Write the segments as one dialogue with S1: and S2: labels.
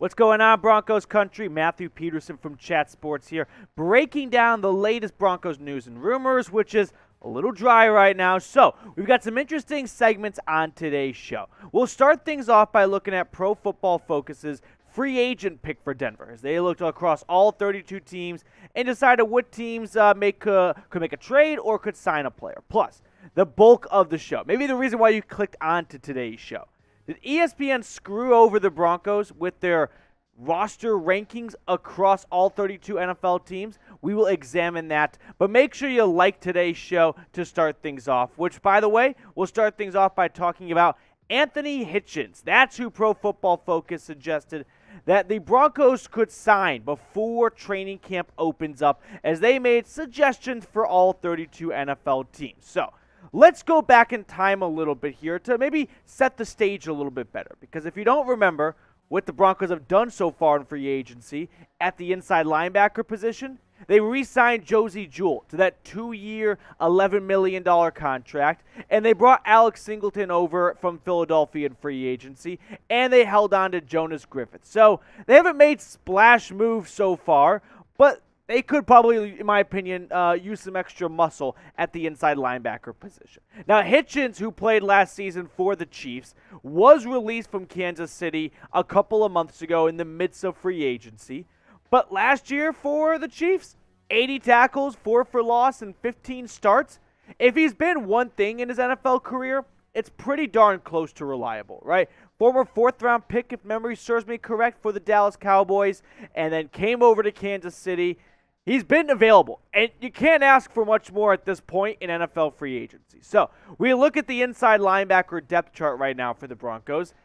S1: What's going on, Broncos country? Matthew Peterson from Chat Sports here, breaking down the latest Broncos news and rumors, which is a little dry right now. So we've got some interesting segments on today's show. We'll start things off by looking at Pro Football Focus's free agent pick for Denver, as they looked across all 32 teams and decided what teams could make a trade or could sign a player. Plus, the bulk of the show, maybe the reason why you clicked on to today's show. Did ESPN screw over the Broncos with their roster rankings across all 32 NFL teams? We will examine that. But make sure you like today's show to start things off, which, by the way, we'll start things off by talking about Anthony Hitchens. That's who Pro Football Focus suggested that the Broncos could sign before training camp opens up, as they made suggestions for all 32 NFL teams. So, let's go back in time a little bit here to maybe set the stage a little bit better. Because if you don't remember what the Broncos have done so far in free agency at the inside linebacker position, they re-signed Josey Jewell to that 2-year, $11 million contract, and they brought Alex Singleton over from Philadelphia in free agency, and they held on to Jonas Griffith. So they haven't made splash moves so far, but they could probably, in my opinion, use some extra muscle at the inside linebacker position. Now, Hitchens, who played last season for the Chiefs, was released from Kansas City a couple of months ago in the midst of free agency. But last year for the Chiefs, 80 tackles, 4 for loss, and 15 starts. If he's been one thing in his NFL career, it's pretty darn close to reliable, right? Former 4th-round pick, if memory serves me correct, for the Dallas Cowboys, and then came over to Kansas City. He's been available, and you can't ask for much more at this point in NFL free agency. So, we look at the inside linebacker depth chart right now for the Broncos.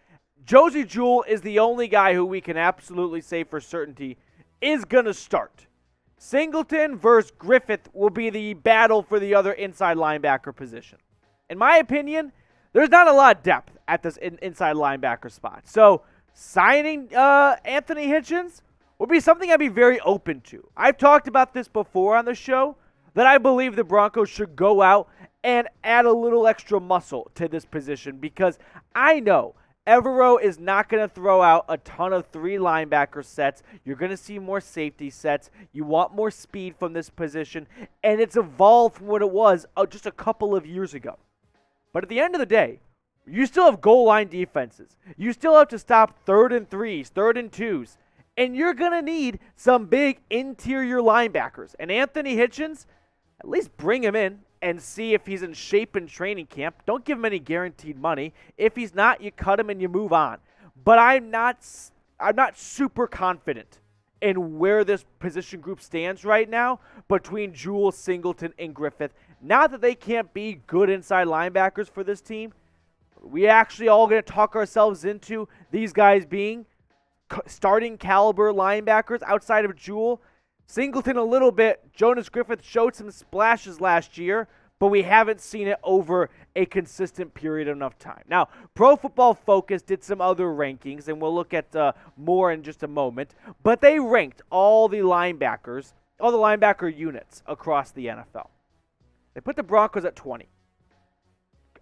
S1: Josey Jewell is the only guy who we can absolutely say for certainty is going to start. Singleton versus Griffith will be the battle for the other inside linebacker position. In my opinion, there's not a lot of depth at this inside linebacker spot. So, signing Anthony Hitchens would be something I'd be very open to. I've talked about this before on the show, that I believe the Broncos should go out and add a little extra muscle to this position, because I know Evero is not going to throw out a ton of 3 linebacker sets. You're going to see more safety sets. You want more speed from this position, and it's evolved from what it was just a couple of years ago. But at the end of the day, you still have goal line defenses. You still have to stop 3rd and 3s, 3rd and 2s. And you're going to need some big interior linebackers. And Anthony Hitchens, at least bring him in and see if he's in shape in training camp. Don't give him any guaranteed money. If he's not, you cut him and you move on. But I'm not super confident in where this position group stands right now between Jewell, Singleton, and Griffith. Not that they can't be good inside linebackers for this team. We actually all going to talk ourselves into these guys being starting caliber linebackers outside of Jewell. Singleton a little bit. Jonas Griffith showed some splashes last year, but we haven't seen it over a consistent period of enough time. Now, Pro Football Focus did some other rankings, and we'll look at more in just a moment, but they ranked all the linebacker units across the NFL. They put the Broncos at 20.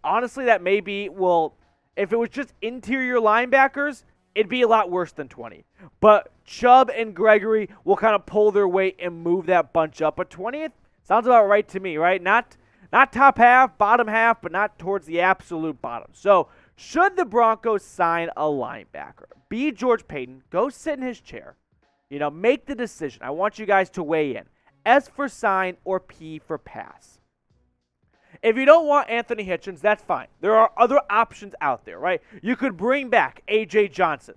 S1: Honestly, that may be, if it was just interior linebackers, it'd be a lot worse than 20. But Chubb and Gregory will kind of pull their weight and move that bunch up. But 20th sounds about right to me, right? Not top half, bottom half, but not towards the absolute bottom. So, should the Broncos sign a linebacker? B. George Paton, go sit in his chair. Make the decision. I want you guys to weigh in. S for sign or P for pass. If you don't want Anthony Hitchens, that's fine. There are other options out there, right? You could bring back A.J. Johnson,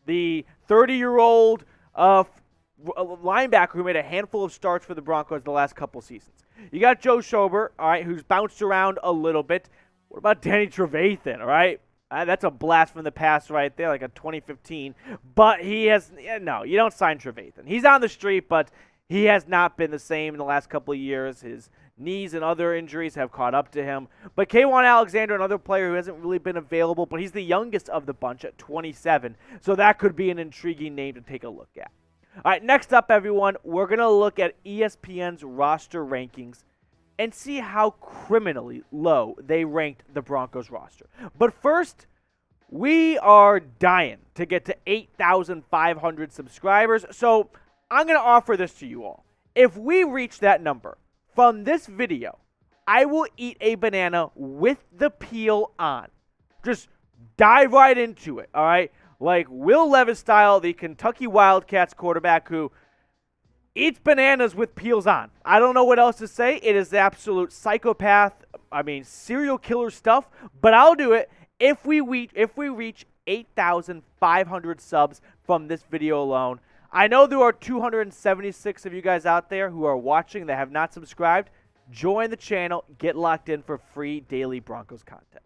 S1: the 30-year-old linebacker who made a handful of starts for the Broncos the last couple seasons. You got Joe Schobert, all right, who's bounced around a little bit. What about Danny Trevathan, all right? That's a blast from the past right there, like a 2015. But no, you don't sign Trevathan. He's on the street, but he has not been the same in the last couple of years. His knees and other injuries have caught up to him. But K'Wan Alexander, another player who hasn't really been available, but he's the youngest of the bunch at 27. So that could be an intriguing name to take a look at. All right, next up, everyone, we're going to look at ESPN's roster rankings and see how criminally low they ranked the Broncos roster. But first, We are dying to get to 8,500 subscribers, so I'm going to offer this to you all. If we reach that number from this video, I will eat a banana with the peel on. Just dive right into it, all right? Like Will Levis style, the Kentucky Wildcats quarterback who eats bananas with peels on. I don't know what else to say. It is absolute psychopath, serial killer stuff, but I'll do it if we reach 8,500 subs from this video alone. I know there are 276 of you guys out there who are watching that have not subscribed. Join the channel. Get locked in for free daily Broncos content.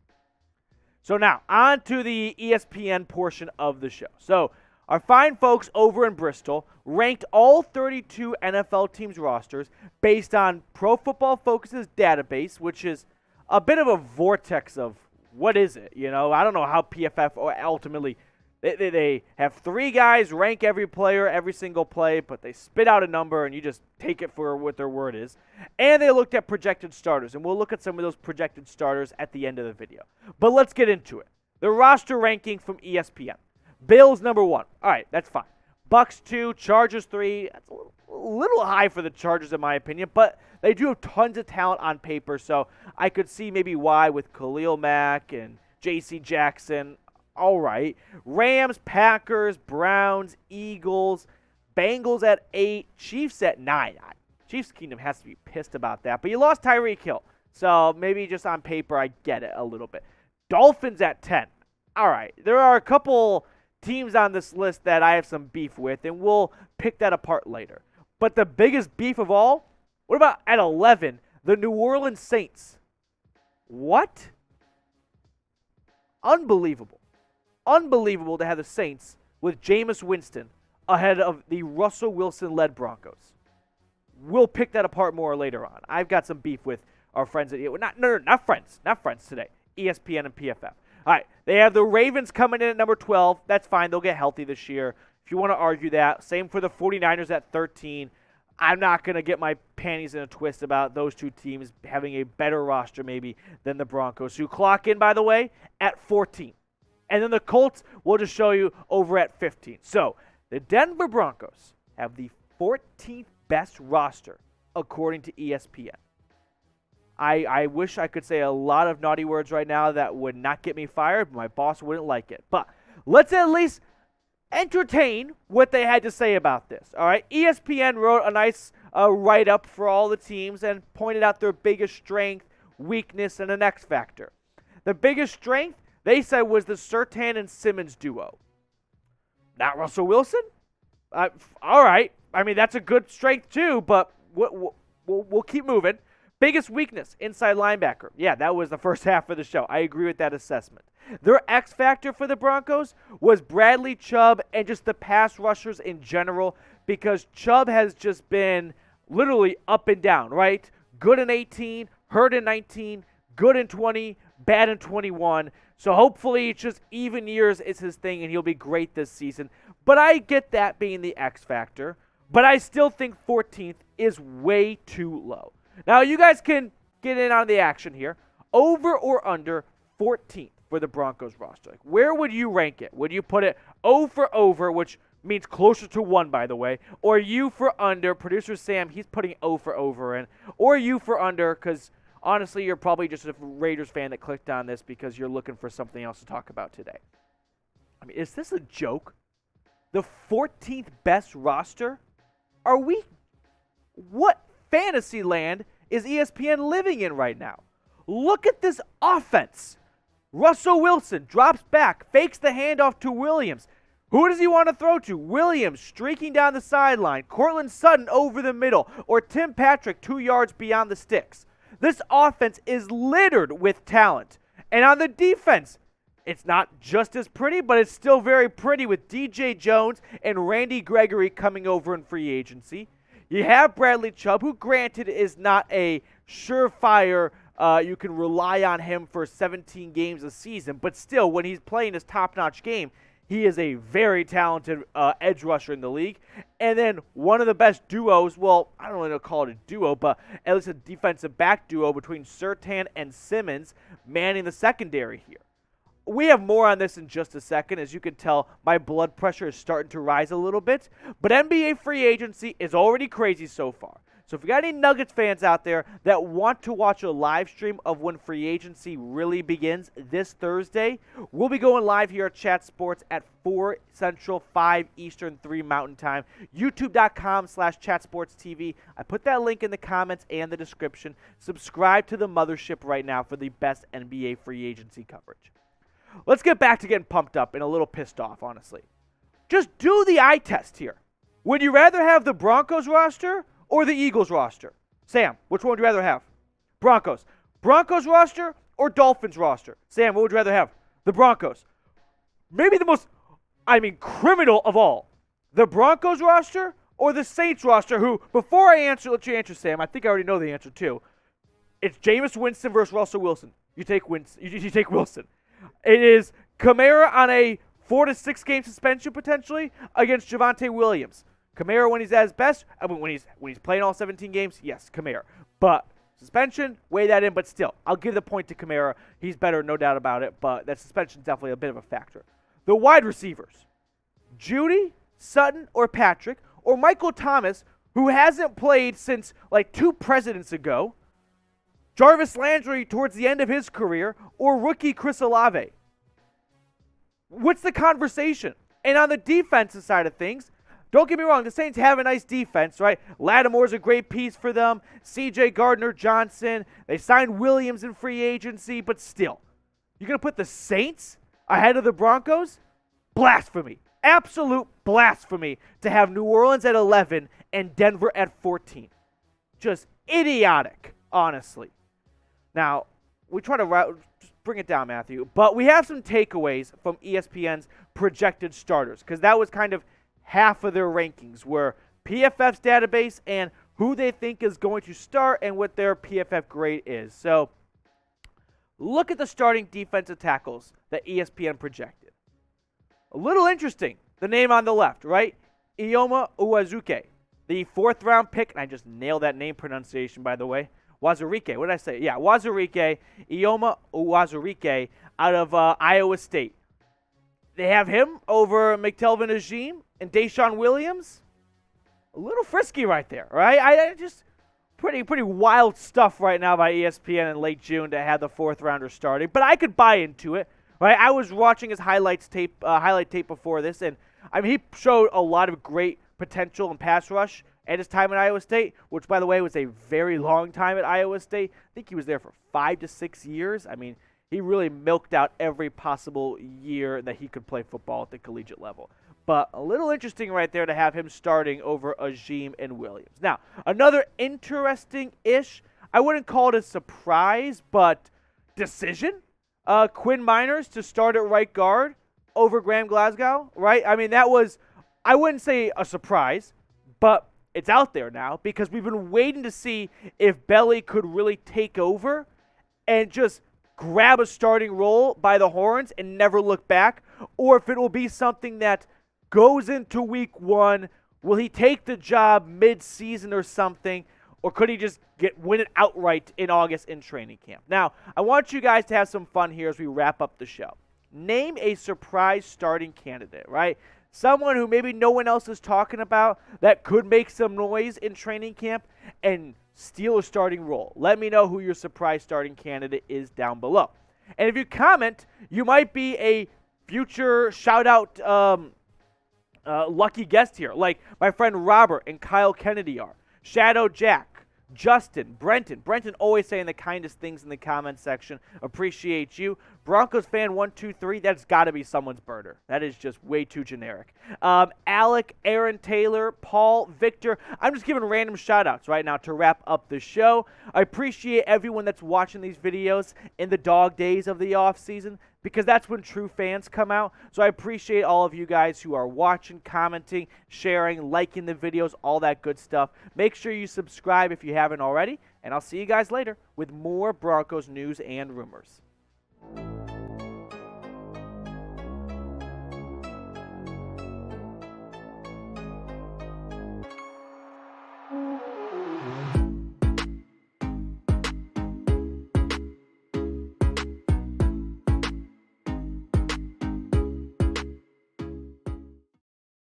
S1: So now, on to the ESPN portion of the show. So, our fine folks over in Bristol ranked all 32 NFL teams' rosters based on Pro Football Focus's database, which is a bit of a vortex of what is it? I don't know how PFF ultimately, they have three guys rank every player, every single play, but they spit out a number and you just take it for what their word is. And they looked at projected starters, and we'll look at some of those projected starters at the end of the video. But let's get into it. The roster ranking from ESPN. Bills number 1. All right, that's fine. Bucks 2, Chargers 3. That's a little high for the Chargers in my opinion, but they do have tons of talent on paper, so I could see maybe why with Khalil Mack and J.C. Jackson. All right. Rams, Packers, Browns, Eagles, Bengals at 8, Chiefs at 9. Chiefs Kingdom has to be pissed about that, but you lost Tyreek Hill, so maybe just on paper I get it a little bit. Dolphins at 10. All right. There are a couple teams on this list that I have some beef with, and we'll pick that apart later. But the biggest beef of all, what about at 11, the New Orleans Saints? What? Unbelievable. Unbelievable to have the Saints with Jameis Winston ahead of the Russell Wilson-led Broncos. We'll pick that apart more later on. I've got some beef with our friends at not friends today. ESPN and PFF. All right, they have the Ravens coming in at number 12. That's fine. They'll get healthy this year. If you want to argue that. Same for the 49ers at 13. I'm not going to get my panties in a twist about those two teams having a better roster maybe than the Broncos, who clock in, by the way, at 14. And then the Colts, we'll just show you over at 15. So the Denver Broncos have the 14th best roster according to ESPN. I wish I could say a lot of naughty words right now that would not get me fired, but my boss wouldn't like it. But let's at least entertain what they had to say about this. All right, ESPN wrote a nice write-up for all the teams and pointed out their biggest strength, weakness, and an X factor. The biggest strength, they said, was the Surtain and Simmons duo. Not Russell Wilson? All right. That's a good strength too, but we'll keep moving. Biggest weakness, inside linebacker. Yeah, that was the first half of the show. I agree with that assessment. Their X factor for the Broncos was Bradley Chubb and just the pass rushers in general, because Chubb has just been literally up and down, right? Good in 18, hurt in 19, good in 20, bad in 21. So hopefully it's just even years is his thing and he'll be great this season. But I get that being the X factor, but I still think 14th is way too low. Now, you guys can get in on the action here. Over or under 14th for the Broncos roster? Like, where would you rank it? Would you put it O for over, which means closer to 1, by the way, or U for under? Producer Sam, he's putting O for over in. Or U for under, because honestly, you're probably just a Raiders fan that clicked on this because you're looking for something else to talk about today. Is this a joke? The 14th best roster? What fantasy land is ESPN living in right now? Look at this offense. Russell Wilson drops back, fakes the handoff to Williams. Who does he want to throw to? Williams streaking down the sideline, Cortland Sutton over the middle, or Tim Patrick 2 yards beyond the sticks. This offense is littered with talent. And on the defense, it's not just as pretty, but it's still very pretty with DJ Jones and Randy Gregory coming over in free agency. You have Bradley Chubb, who granted is not a surefire, you can rely on him for 17 games a season, but still, when he's playing his top-notch game, he is a very talented edge rusher in the league. And then one of the best duos, well, I don't really call it a duo, but at least a defensive back duo between Surtain and Simmons manning the secondary here. we have more on this in just a second. As you can tell, my blood pressure is starting to rise a little bit. But NBA free agency is already crazy so far. So if you got any Nuggets fans out there that want to watch a live stream of when free agency really begins this Thursday, we'll be going live here at Chat Sports at 4 Central, 5 Eastern, 3 Mountain Time. YouTube.com/ChatSportsTV. I put that link in the comments and the description. Subscribe to the mothership right now for the best NBA free agency coverage. Let's get back to getting pumped up and a little pissed off, honestly. Just do the eye test here. Would you rather have the Broncos roster or the Eagles roster? Sam, which one would you rather have? Broncos. Broncos roster or Dolphins roster? Sam, what would you rather have? The Broncos. Maybe the most, criminal of all. The Broncos roster or the Saints roster, who, before I answer, let you answer, Sam. I think I already know the answer, too. It's Jameis Winston versus Russell Wilson. You take Winston. You take Wilson. It is Kamara on a 4 to 6 game suspension, potentially, against Javonte Williams. Kamara when he's at his best, when he's playing all 17 games, yes, Kamara. But suspension, weigh that in, but still, I'll give the point to Kamara. He's better, no doubt about it, but that suspension is definitely a bit of a factor. The wide receivers, Judy, Sutton, or Patrick, or Michael Thomas, who hasn't played since like 2 presidents ago, Jarvis Landry towards the end of his career, or rookie Chris Olave. What's the conversation? And on the defensive side of things, don't get me wrong, the Saints have a nice defense, right? Lattimore's a great piece for them. C.J. Gardner-Johnson. They signed Williams in free agency, but still. You're going to put the Saints ahead of the Broncos? Blasphemy. Absolute blasphemy to have New Orleans at 11 and Denver at 14. Just idiotic, honestly. Now, we try to just bring it down, Matthew, but we have some takeaways from ESPN's projected starters, because that was kind of half of their rankings were PFF's database and who they think is going to start and what their PFF grade is. So look at the starting defensive tackles that ESPN projected. A little interesting, the name on the left, right? Ioma Uwazuke, the 4th round pick, and I just nailed that name pronunciation, by the way. Wazurike, what did I say? Yeah, Wazurike, Ioma Uwazurike out of Iowa State. They have him over McTelvin Agim and Deshaun Williams. A little frisky right there, right? I just pretty wild stuff right now by ESPN in late June to have the 4th rounder starting, but I could buy into it, right? I was watching his highlight tape before this, and he showed a lot of great potential in pass rush at his time at Iowa State, which, by the way, was a very long time at Iowa State. I think he was there for 5 to 6 years. He really milked out every possible year that he could play football at the collegiate level. But a little interesting right there to have him starting over Agim and Williams. Now, another interesting-ish, I wouldn't call it a surprise, but decision. Quinn Miners to start at right guard over Graham Glasgow, right? That was, I wouldn't say a surprise, but it's out there now because we've been waiting to see if Belly could really take over and just grab a starting role by the horns and never look back, or if it will be something that goes into week 1. Will he take the job mid-season or something, or could he just win it outright in August in training camp? Now, I want you guys to have some fun here as we wrap up the show. Name a surprise starting candidate, right? Someone who maybe no one else is talking about that could make some noise in training camp and steal a starting role. Let me know who your surprise starting candidate is down below. And if you comment, you might be a future shout-out lucky guest here, like my friend Robert and Kyle Kennedy are. Shadow Jack, Justin, Brenton always saying the kindest things in the comments section. Appreciate you. Broncos fan 123, that's got to be someone's burner. That is just way too generic. Alec, Aaron Taylor, Paul, Victor. I'm just giving random shout-outs right now to wrap up the show. I appreciate everyone that's watching these videos in the dog days of the offseason, because that's when true fans come out. So I appreciate all of you guys who are watching, commenting, sharing, liking the videos, all that good stuff. Make sure you subscribe if you haven't already, and I'll see you guys later with more Broncos news and rumors.